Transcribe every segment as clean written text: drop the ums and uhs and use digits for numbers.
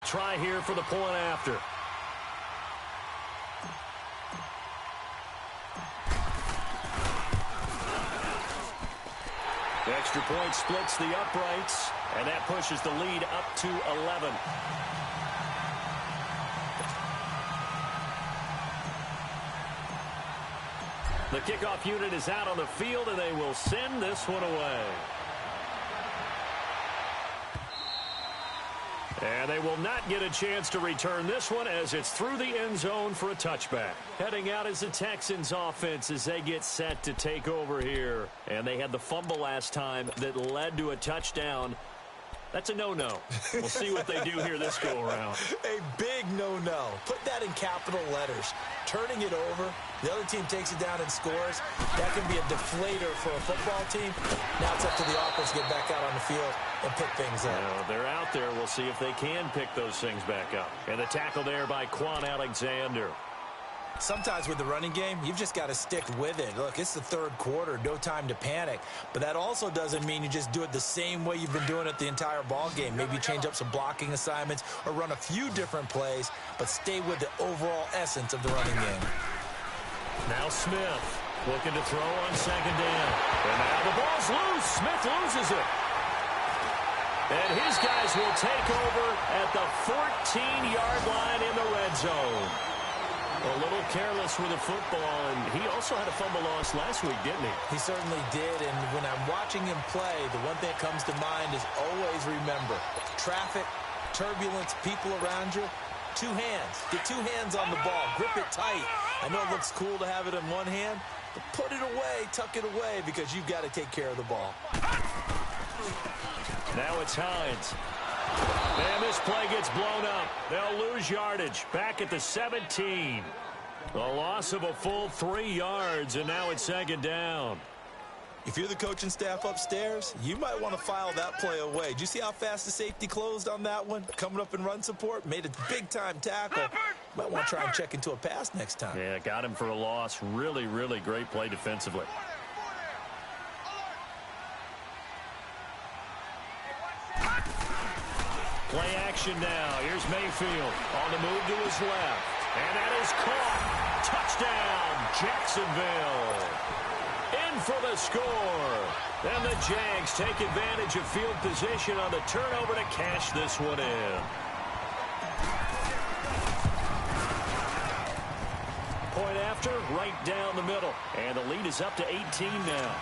try here for the point after. The extra point splits the uprights, and that pushes the lead up to 11. The kickoff unit is out on the field, and they will send this one away. And they will not get a chance to return this one as it's through the end zone for a touchback. Heading out is the Texans offense as they get set to take over here. And they had the fumble last time that led to a touchdown. That's a no-no. We'll see what they do here this go-around. A big no-no. Put that in capital letters. Turning it over, the other team takes it down and scores. That can be a deflator for a football team. Now it's up to the offense to get back out on the field and pick things up. Well, they're out there. We'll see if they can pick those things back up. And the tackle there by Quan Alexander. Sometimes with the running game, you've just got to stick with it. Look, it's the third quarter, no time to panic. But that also doesn't mean you just do it the same way you've been doing it the entire ball game. Maybe change up some blocking assignments or run a few different plays, but stay with the overall essence of the running game. Now Smith looking to throw on second down. And now the ball's loose. Smith loses it. And his guys will take over at the 14-yard line in the red zone. A little careless with the football, and he also had a fumble loss last week, didn't he? He certainly did, and when I'm watching him play, the one thing that comes to mind is always remember, traffic, turbulence, people around you, two hands. Get two hands on the ball. Grip it tight. I know it looks cool to have it in one hand, but put it away, tuck it away, because you've got to take care of the ball. Now it's Hines. And this play gets blown up. They'll lose yardage. Back at the 17. A loss of a full 3 yards, and now it's second down. If you're the coaching staff upstairs, you might want to file that play away. Did you see how fast the safety closed on that one? Coming up in run support, made a big-time tackle. Might want to try and check into a pass next time. Yeah, got him for a loss. Really, really great play defensively. Play action now. Here's Mayfield on the move to his left. And that is caught. Touchdown, Jacksonville. In for the score. And the Jags take advantage of field position on the turnover to cash this one in. Point after, right down the middle. And the lead is up to 18 now.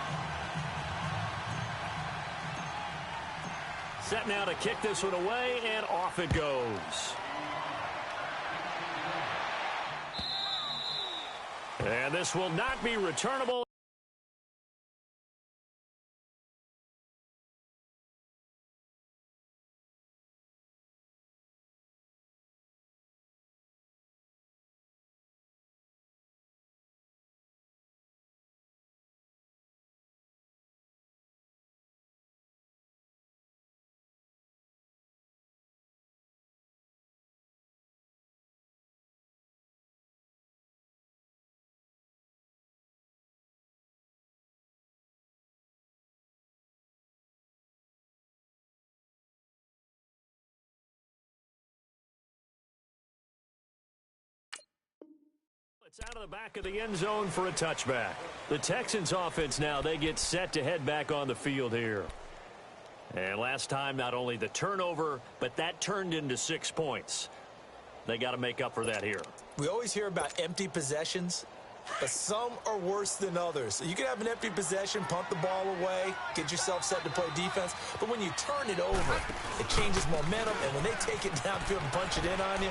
Set now to kick this one away, and off it goes. And this will not be returnable. It's out of the back of the end zone for a touchback. The Texans offense now, they get set to head back on the field here. And last time, not only the turnover, but that turned into 6 points. They got to make up for that here. We always hear about empty possessions, but some are worse than others. So you can have an empty possession, punt the ball away, get yourself set to play defense, but when you turn it over, it changes momentum, and when they take it downfield and punch it in on you,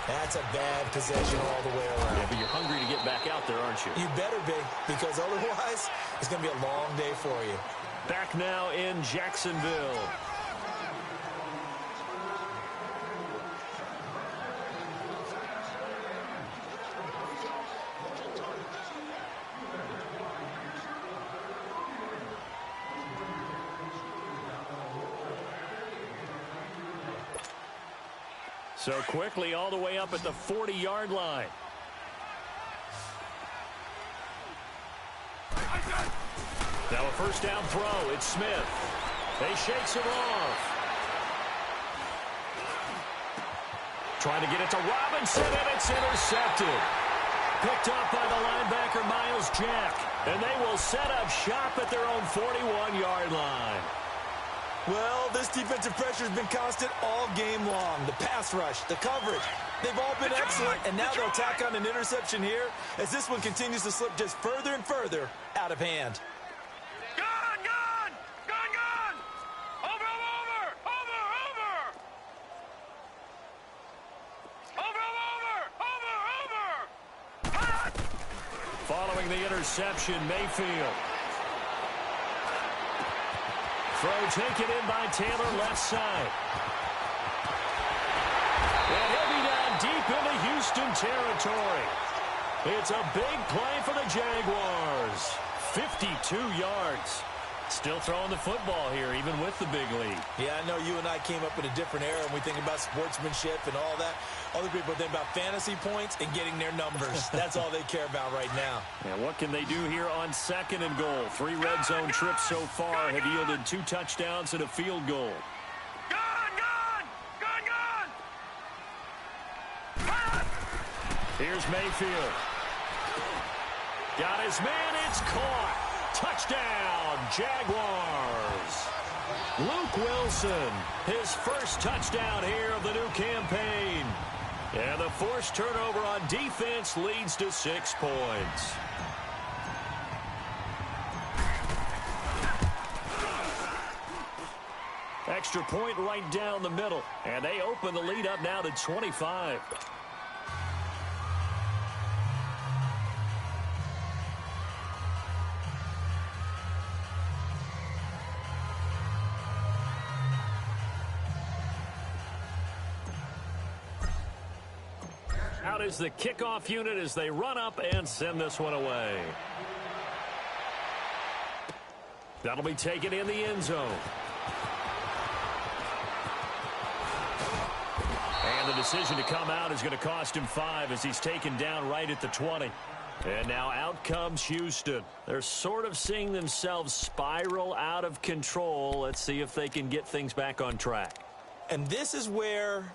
that's a bad possession all the way around. Yeah, but you're hungry to get back out there, aren't you? You better be, because otherwise it's going to be a long day for you. Back now in Jacksonville. So quickly all the way up at the 40-yard line. Now a first down throw. It's Smith. He shakes it off. Trying to get it to Robinson, and it's intercepted. Picked up by the linebacker, Miles Jack. And they will set up shop at their own 41-yard line. Well, this defensive pressure has been constant all game long. The pass rush, the coverage, they've all been excellent, and now they'll tack on an interception here as this one continues to slip just further and further out of hand. Gone! Gone! Gone! Gone! Over! Over! Over! Over! Over! Over! Over! Following the interception, Mayfield. Throw taken in by Taylor, left side. And he'll be down deep into Houston territory. It's a big play for the Jaguars. 52 yards. Still throwing the football here, even with the big lead. Yeah, I know you and I came up in a different era when we think about sportsmanship and all that. Other people think about fantasy points and getting their numbers. That's all they care about right now. And what can they do here on 2nd and goal? 3 red zone trips so far have yielded 2 touchdowns and a field goal. Gone! Gone! Gone! Gone! Here's Mayfield. Got his man, it's caught. Touchdown, Jaguars. Luke Wilson, his first touchdown here of the new campaign. And the forced turnover on defense leads to 6 points. Extra point right down the middle. And they open the lead up now to 25. Out is the kickoff unit as they run up and send this one away. That'll be taken in the end zone. And the decision to come out is going to cost him 5 as he's taken down right at the 20. And now out comes Houston. They're sort of seeing themselves spiral out of control. Let's see if they can get things back on track. And this is where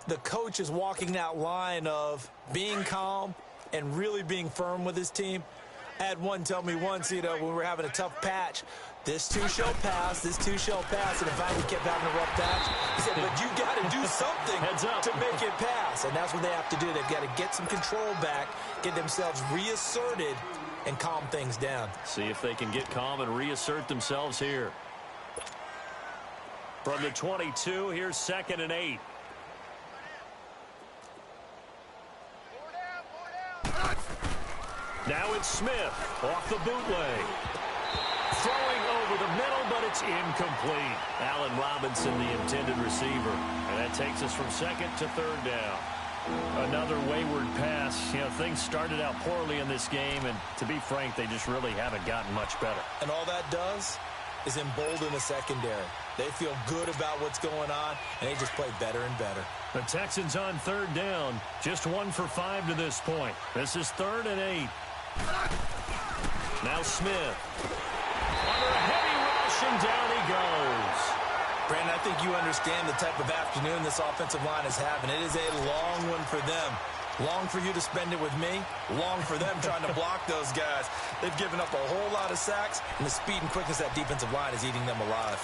the coach is walking that line of being calm and really being firm with his team. I had one tell me once, when we were having a tough patch, this too shall pass, this too shall pass. And if I kept having a rough patch, he said, but you got to do something to make it pass. And that's what they have to do. They've got to get some control back, get themselves reasserted, and calm things down. See if they can get calm and reassert themselves here. From the 22, here's 2nd and 8. Now it's Smith off the bootleg. Throwing over the middle, but it's incomplete. Allen Robinson, the intended receiver. And that takes us from 2nd to 3rd down. Another wayward pass. Things started out poorly in this game, and to be frank, they just really haven't gotten much better. And all that does is embolden the secondary. They feel good about what's going on, and they just play better and better. The Texans on 3rd down. Just 1 for 5 to this point. This is 3rd and 8. Now Smith. Under a heavy rush, and down he goes. Brandon, I think you understand the type of afternoon this offensive line is having. It is a long one for them. Long for you to spend it with me. Long for them trying to block those guys. They've given up a whole lot of sacks, and the speed and quickness of that defensive line is eating them alive.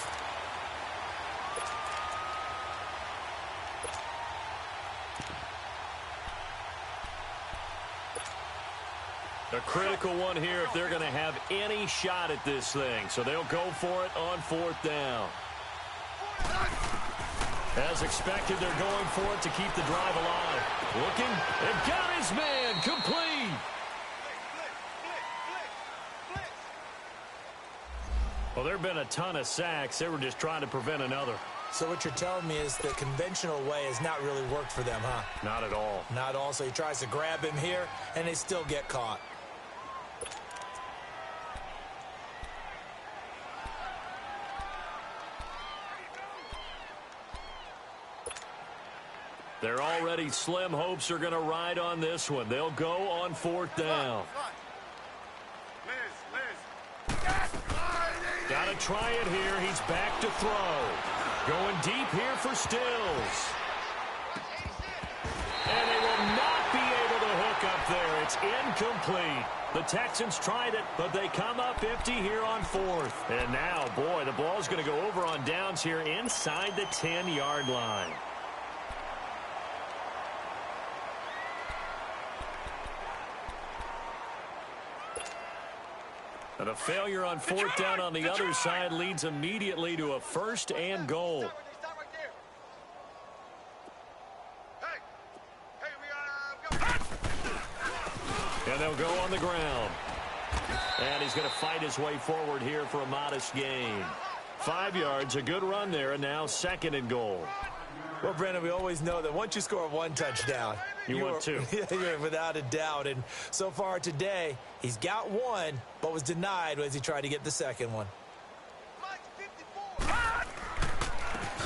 A critical one here if they're going to have any shot at this thing. So they'll go for it on 4th down. As expected, they're going for it to keep the drive alive. Looking, and got his man, complete. Well, there have been a ton of sacks. They were just trying to prevent another. So what you're telling me is the conventional way has not really worked for them, huh? Not at all. Not at all. So he tries to grab him here, and they still get caught. They're already slim hopes are going to ride on this one. They'll go on 4th down. Got to try it here. He's back to throw. Going deep here for Stills. It's incomplete. The Texans tried it, but they come up empty here on fourth. And now, boy, the ball's going to go over on downs here inside the 10-yard line. And a failure on fourth down on the other side leads immediately to a first and goal. And they'll go on the ground. And he's going to fight his way forward here for a modest gain. 5 yards, a good run there, and now second and goal. Well, Brandon, we always know that once you score one touchdown, you want two. You're without a doubt. And so far today, he's got one, but was denied as he tried to get the second one.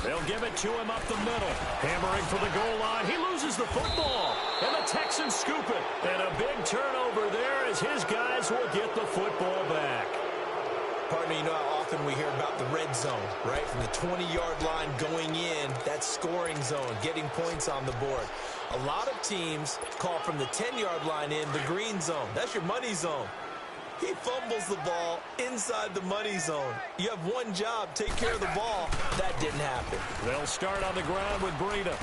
They'll give it to him up the middle. Hammering for the goal line. He loses the football. And the Texans scoop it. And a big turnover there as his guys will get the football back. Pardon me, you know how often we hear about the red zone, right? From the 20-yard line going in, that scoring zone, getting points on the board. A lot of teams call from the 10-yard line in the green zone. That's your money zone. He fumbles the ball inside the money zone. You have one job, take care of the ball. That didn't happen. They'll start on the ground with Breida.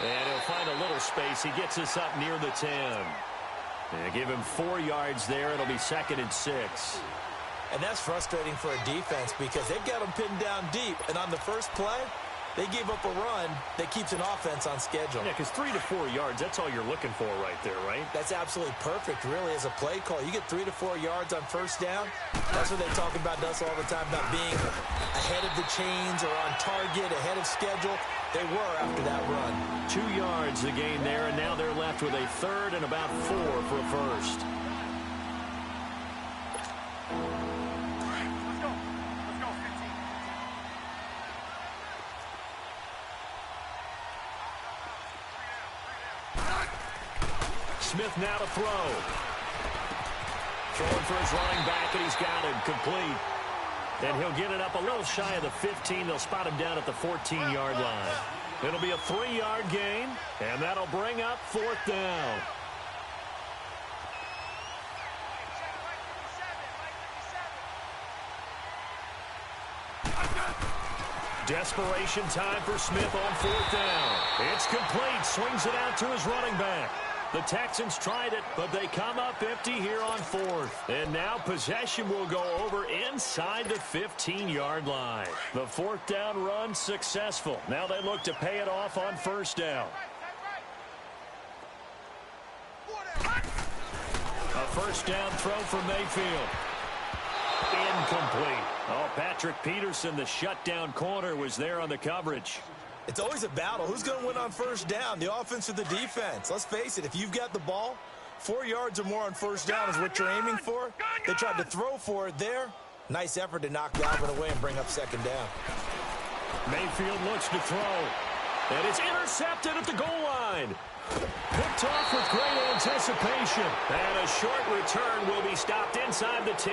And he'll find a little space. He gets us up near the 10. And give him 4 yards there. It'll be second and 6. And that's frustrating for a defense because they've got them pinned down deep. And on the first play, they gave up a run that keeps an offense on schedule. Yeah, because 3 to 4 yards, that's all you're looking for right there, right? That's absolutely perfect, really, as a play call. You get 3 to 4 yards on first down. That's what they talk about us all the time, about being ahead of the chains or on target, ahead of schedule. They were after that run. 2 yards the gain there, and now they're left with a third and about 4 for a first. Smith now to throw. Throwing for his running back, and he's got him complete. And he'll get it up a little shy of the 15. They'll spot him down at the 14-yard line. It'll be a 3-yard gain, and that'll bring up fourth down. Desperation time for Smith on fourth down. It's complete. Swings it out to his running back. The Texans tried it, but they come up empty here on fourth. And now possession will go over inside the 15-yard line. The fourth down run successful. Now they look to pay it off on first down. A first down throw from Mayfield. Incomplete. Oh, Patrick Peterson, the shutdown corner, was there on the coverage. It's always a battle. Who's going to win on first down, the offense or the defense? Let's face it, if you've got the ball, 4 yards or more on first down is what you're aiming for. They tried to throw for it there. Nice effort to knock Galvin away and bring up second down. Mayfield looks to throw. And it's intercepted at the goal line. Picked off with great anticipation. And a short return will be stopped inside the 10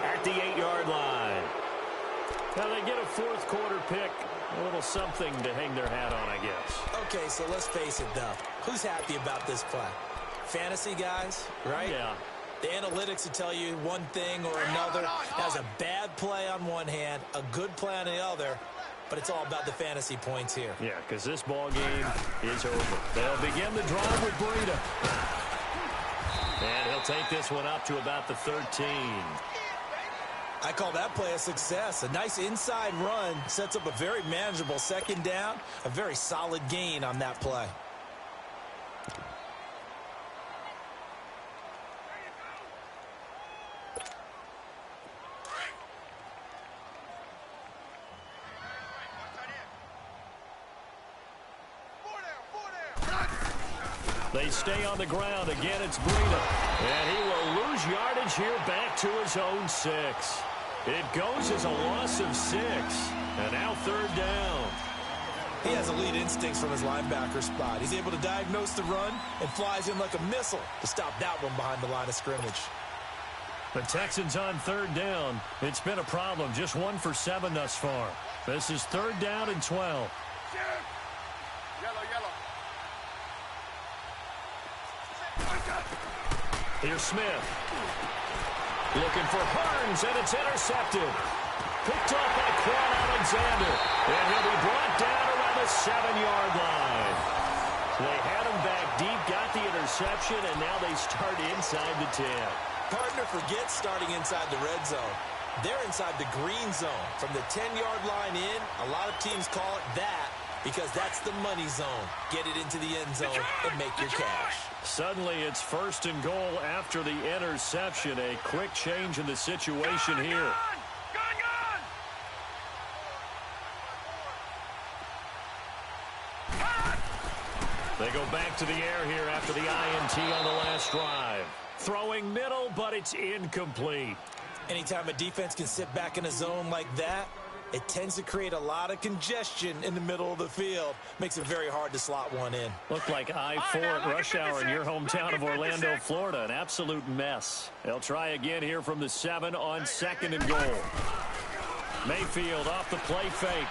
at the 8-yard line. Now they get a fourth quarter pick. A little something to hang their hat on, I guess. Okay, so let's face it, though. Who's happy about this play? Fantasy guys, right? Yeah. The analytics will tell you one thing or another. Has a bad play on one hand, a good play on the other, but it's all about the fantasy points here. Yeah, because this ball game is over. They'll begin the drive with Breida. And he'll take this one up to about the 13. I call that play a success. A nice inside run sets up a very manageable second down, a very solid gain on that play. They stay on the ground. Again, it's Breida. And he will lose yardage here back to his own 6. It goes as a loss of 6. And now third down. He has elite instincts from his linebacker spot. He's able to diagnose the run and flies in like a missile to stop that one behind the line of scrimmage. The Texans on third down. It's been a problem. Just 1 for 7 thus far. This is third down and 12. Yellow. Here's Smith. Looking for Hearns, and it's intercepted. Picked off by Quan Alexander. And he'll be brought down around the 7-yard line. They had him back deep, got the interception, and now they start inside the 10. Partner, forget starting inside the red zone. They're inside the green zone. From the 10-yard line in, a lot of teams call it that because that's the money zone. Get it into the end zone and make your cash. Suddenly, it's 1st and goal after the interception. A quick change in the situation here. They go back to the air here after the INT on the last drive. Throwing middle, but it's incomplete. Anytime a defense can sit back in a zone like that, it tends to create a lot of congestion in the middle of the field. Makes it very hard to slot one in. Looked like I-4 at rush hour in your hometown of Orlando, Florida. An absolute mess. They'll try again here from the 7 on 2nd and goal. Mayfield off the play fake.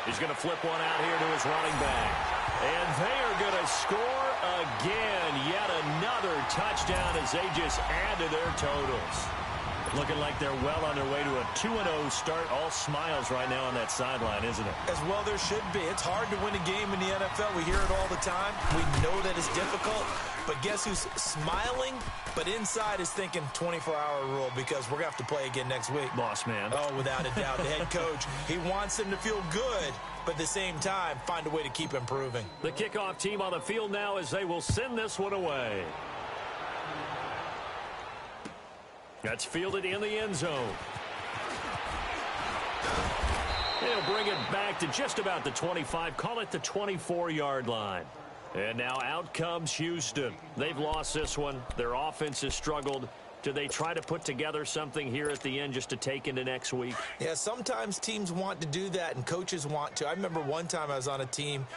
He's going to flip one out here to his running back. And they are going to score again. Yet another touchdown as they just add to their totals. Looking like they're well on their way to a 2-0 start. All smiles right now on that sideline, isn't it? As well there should be. It's hard to win a game in the NFL. We hear it all the time. We know that it's difficult. But guess who's smiling? But inside is thinking 24-hour rule because we're going to have to play again next week. Boss man. Oh, without a doubt. The head coach, he wants them to feel good, but at the same time, find a way to keep improving. The kickoff team on the field now as they will send this one away. That's fielded in the end zone. They'll bring it back to just about the 25. Call it the 24-yard line. And now out comes Houston. They've lost this one. Their offense has struggled. Do they try to put together something here at the end just to take into next week? Yeah, sometimes teams want to do that and coaches want to. I remember one time I was on a team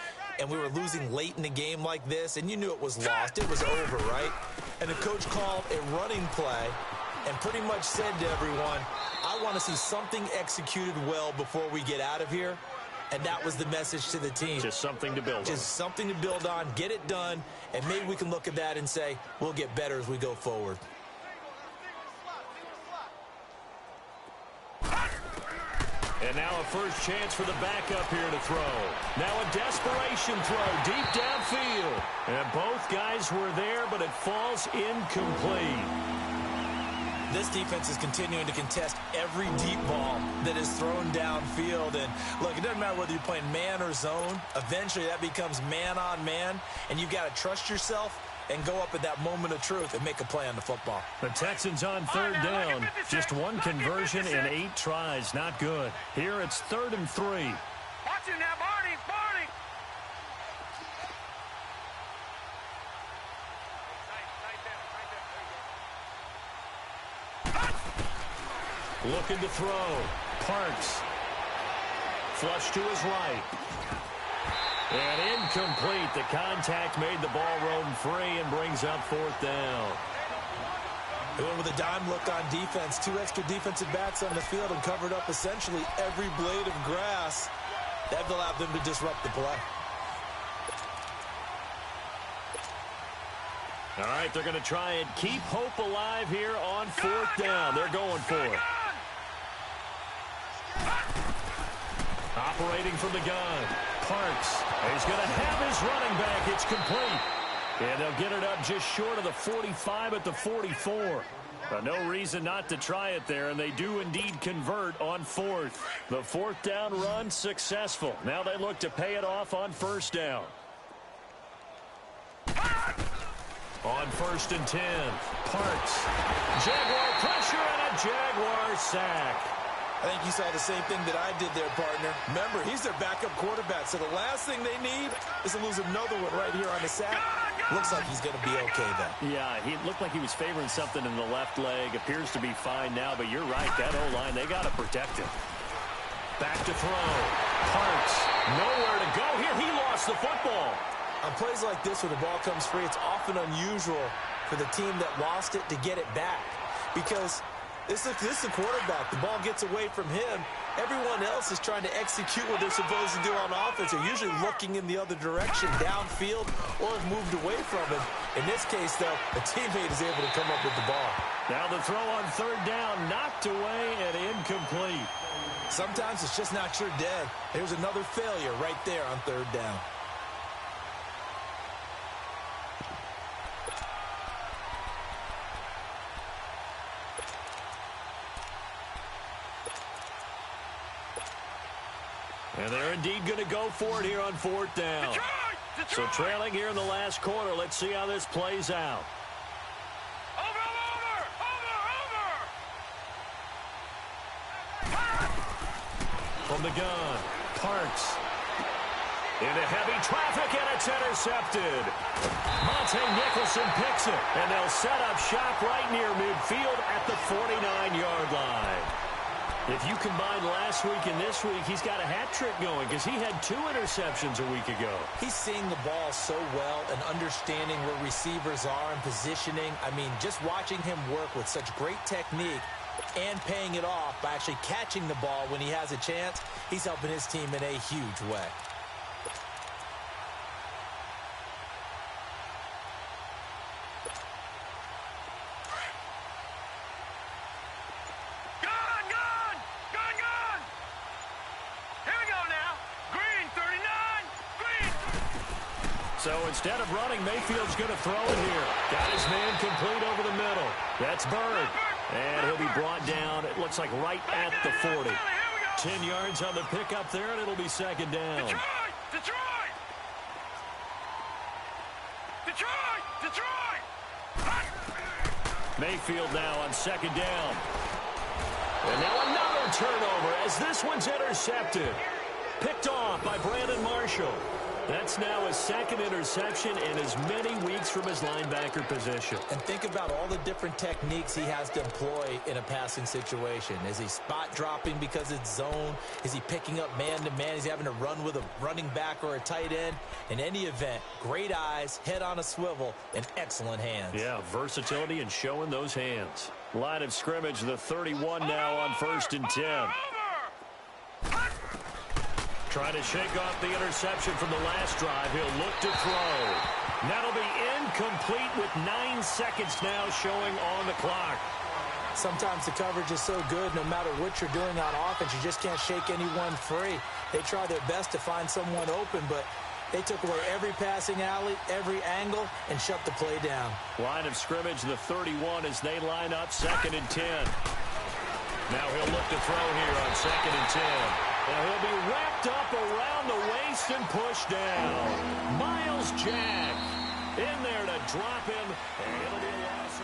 and we were losing late in the game like this, and you knew it was lost. It was over, right? And the coach called a running play and pretty much said to everyone, I want to see something executed well before we get out of here. And that was the message to the team. Just something to build on. Just something to build on, get it done, and maybe we can look at that and say, we'll get better as we go forward. And now a first chance for the backup here to throw. Now a desperation throw deep downfield. And both guys were there, but it falls incomplete. This defense is continuing to contest every deep ball that is thrown downfield. And, look, it doesn't matter whether you're playing man or zone. Eventually, that becomes man-on-man, and you've got to trust yourself and go up at that moment of truth and make a play on the football. The Texans on 3rd down. Just one conversion in 8 tries. Not good. Here it's 3rd and 3. Watch him now, Barney! Barney! Looking to throw. Parks. Flush to his right. And incomplete. The contact made the ball roam free and brings up 4th down. They went with a dime look on defense. 2 extra defensive backs on the field and covered up essentially every blade of grass. That allowed them to disrupt the play. All right, they're going to try and keep hope alive here on 4th down. They're going for it. Operating from the gun. Parks. He's going to have his running back. It's complete. And they'll get it up just short of the 45 at the 44. No reason not to try it there, and they do indeed convert on 4th. The 4th down run successful. Now they look to pay it off on 1st down. On 1st and 10, Parks. Jaguar pressure and a Jaguar sack. I think you saw the same thing that I did there, partner. Remember, he's their backup quarterback, so the last thing they need is to lose another one right here on the sack. Looks like he's going to be okay, though. Yeah, he looked like he was favoring something in the left leg. Appears to be fine now, but you're right. That O-line, they got to protect him. Back to throw. Parks, nowhere to go here. He lost the football. On plays like this where the ball comes free, it's often unusual for the team that lost it to get it back because this is the quarterback. The ball gets away from him, Everyone else is trying to execute what they're supposed to do on offense. They're usually looking in the other direction, downfield, or have moved away from it. In this case, though, a teammate is able to come up with the ball. Now the throw on third down, knocked away and incomplete. Sometimes it's just not your day. There's another failure right there on third down. And they're indeed going to go for it here on fourth down. So trailing here in the last quarter. Let's see how this plays out. From the gun, Parks. Into heavy traffic, and it's intercepted. Monte Nicholson picks it, and they'll set up shop right near midfield at the 49-yard line. If you combine last week and this week, he's got a hat trick going because he had 2 interceptions a week ago. He's seeing the ball so well and understanding where receivers are and positioning. I mean, just watching him work with such great technique and paying it off by actually catching the ball when he has a chance, he's helping his team in a huge way. So instead of running, Mayfield's going to throw it here. Got his man complete over the middle. That's Bird. And he'll be brought down, it looks like right at the 40. 10 yards on the pickup there, and it'll be second down. Detroit! Mayfield now on second down. And now another turnover as this one's intercepted. Picked off by Brandon Marshall. That's now his second interception in as many weeks from his linebacker position. And think about all the different techniques he has to employ in a passing situation. Is he spot dropping because it's zone? Is he picking up man-to-man? Is he having to run with a running back or a tight end? In any event, great eyes, head on a swivel, and excellent hands. Yeah, versatility and showing those hands. Line of scrimmage, the 31 now on 1st and 10. Trying to shake off the interception from the last drive. He'll look to throw. That'll be incomplete with 9 seconds now showing on the clock. Sometimes the coverage is so good, no matter what you're doing on offense, you just can't shake anyone free. They try their best to find someone open, but they took away every passing alley, every angle, and shut the play down. Line of scrimmage, the 31 as they line up 2nd and 10. Now he'll look to throw here on 2nd and 10. Now he'll be wrapped up around the waist and pushed down. Miles Jack in there to drop him, and it'll be a loss.